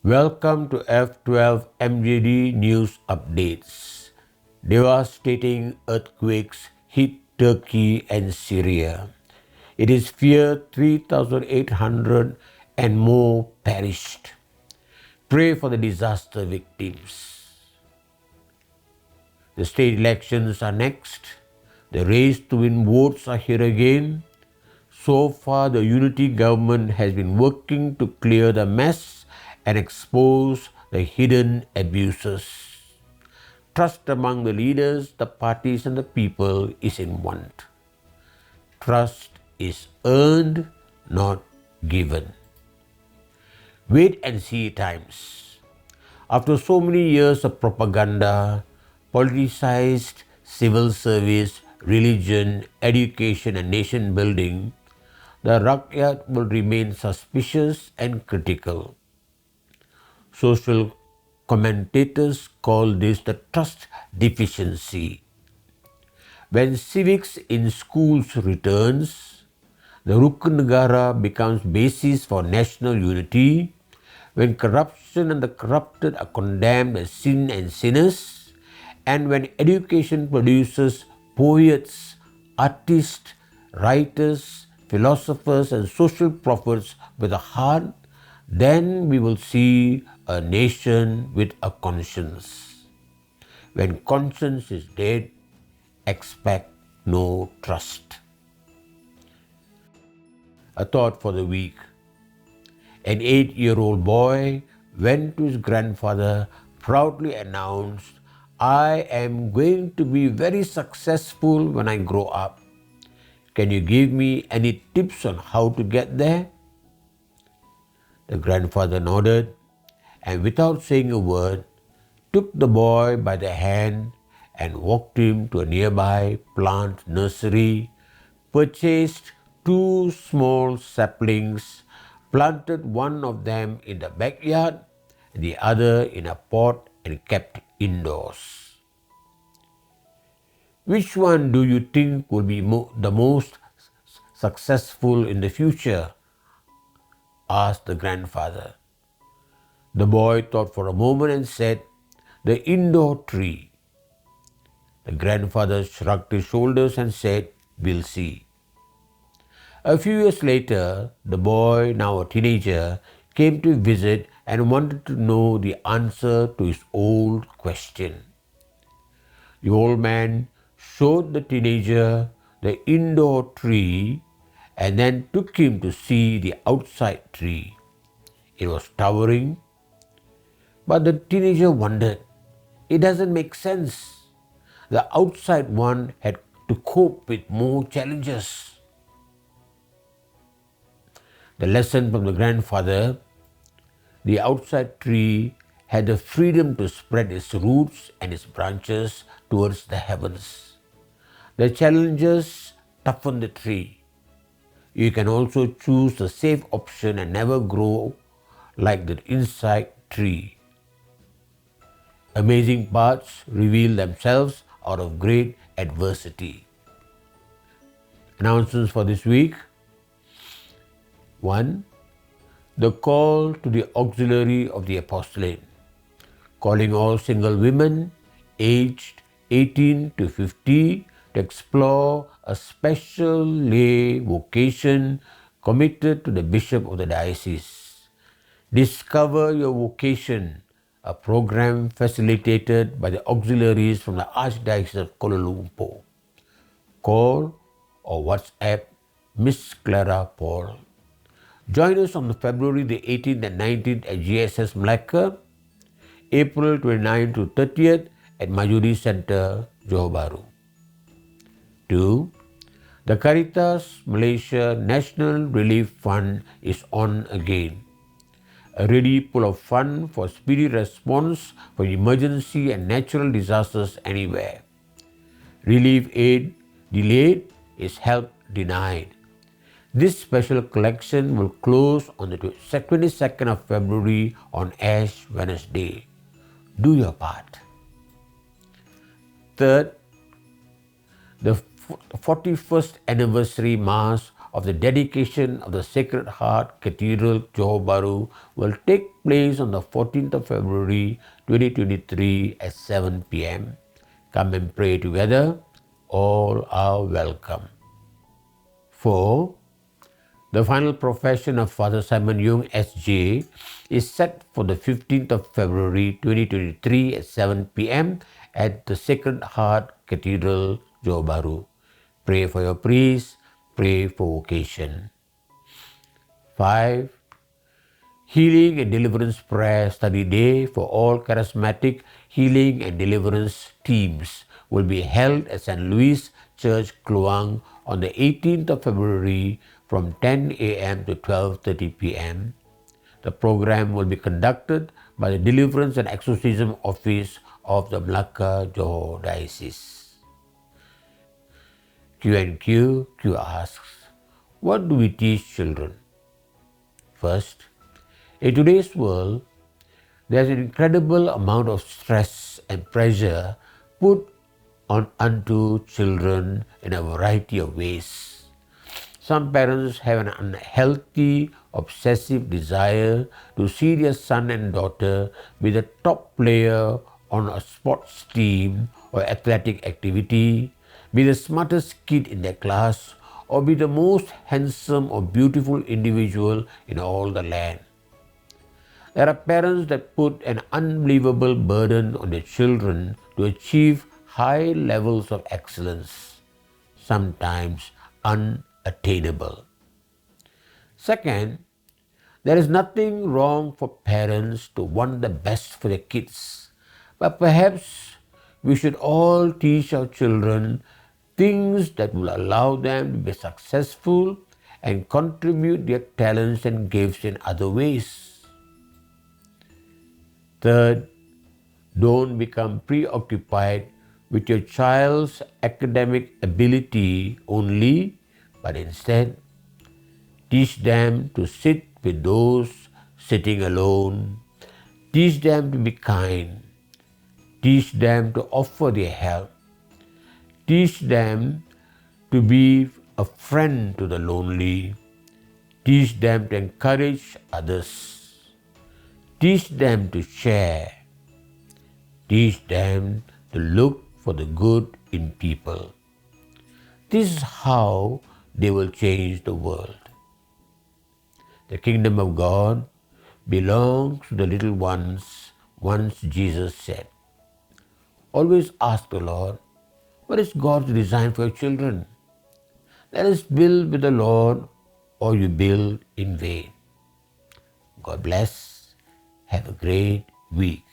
Welcome to F12 MJD News Updates. Devastating earthquakes hit Turkey and Syria. It is feared 3,800 and more perished. Pray for the disaster victims. The state elections are next. The race to win votes are here again. So far, the unity government has been working to clear the mess and expose the hidden abuses. Trust among the leaders, the parties and the people is in want. Trust is earned, not given. Wait and see times. After so many years of propaganda, politicized civil service, religion, education and nation building, the Rakyat will remain suspicious and critical. Social commentators call this the trust deficiency. When civics in schools returns, the Rukun Negara becomes basis for national unity. When corruption and the corrupted are condemned as sin and sinners, and when education produces poets, artists, writers, philosophers and social prophets with a heart, then we will see a nation with a conscience. When conscience is dead, expect no trust. A thought for the week. An 8-year-old boy went to his grandfather, proudly announced, "I am going to be very successful when I grow up. Can you give me any tips on how to get there?" The grandfather nodded and without saying a word, took the boy by the hand and walked him to a nearby plant nursery, purchased 2 small saplings, planted one of them in the backyard and the other in a pot and kept indoors. Which one do you think will be the most successful in the future? Asked the grandfather. The boy thought for a moment and said, "The indoor tree." The grandfather shrugged his shoulders and said, "We'll see." A few years later, the boy, now a teenager, came to visit and wanted to know the answer to his old question. The old man showed the teenager the indoor tree and then took him to see the outside tree. It was towering, but the teenager wondered, it doesn't make sense. The outside one had to cope with more challenges. The lesson from the grandfather: the outside tree had the freedom to spread its roots and its branches towards the heavens. The challenges toughen the tree. You can also choose the safe option and never grow like the inside tree. Amazing parts reveal themselves out of great adversity. Announcements for this week. 1. The call to the Auxiliary of the Apostolate, calling all single women aged 18 to 50 to explore a special lay vocation committed to the Bishop of the Diocese. Discover Your Vocation, a program facilitated by the Auxiliaries from the Archdiocese of Kuala Lumpur. Call or WhatsApp Miss Clara Paul. Join us on February the 18th and 19th at GSS Malacca, April 29th to 30th at Majuri Center, Johor Bahru. 2. The Caritas Malaysia National Relief Fund is on again. A ready pool of fund for speedy response for emergency and natural disasters anywhere. Relief aid delayed is help denied. This special collection will close on the 22nd of February on Ash Wednesday. Do your part. Third, the 41st anniversary Mass of the dedication of the Sacred Heart Cathedral, Johor Bahru, will take place on the 14th of February 2023 at 7 p.m. Come and pray together. All are welcome. 4. The final profession of Father Simon Yung, S.J. is set for the 15th of February 2023 at 7 p.m. at the Sacred Heart Cathedral, Johor Bahru. Pray for your priest, pray for vocation. 5. Healing and Deliverance Prayer Study Day for all charismatic healing and deliverance teams will be held at St. Louis Church, Kluang on the 18th of February from 10 a.m. to 12:30 p.m. The program will be conducted by the Deliverance and Exorcism Office of the Malacca, Johor Diocese. Q&Q asks, what do we teach children? First, in today's world, there's an incredible amount of stress and pressure put onto children in a variety of ways. Some parents have an unhealthy, obsessive desire to see their son and daughter be the top player on a sports team or athletic activity, be the smartest kid in their class, or be the most handsome or beautiful individual in all the land. There are parents that put an unbelievable burden on their children to achieve high levels of excellence, sometimes unattainable. Second, there is nothing wrong for parents to want the best for their kids, but perhaps we should all teach our children things that will allow them to be successful and contribute their talents and gifts in other ways. Third, don't become preoccupied with your child's academic ability only, but instead teach them to sit with those sitting alone. Teach them to be kind. Teach them to offer their help. Teach them to be a friend to the lonely. Teach them to encourage others. Teach them to share. Teach them to look for the good in people. This is how they will change the world. The kingdom of God belongs to the little ones, once Jesus said. Always ask the Lord, what is God's design for your children? Let us build with the Lord, or you build in vain. God bless. Have a great week.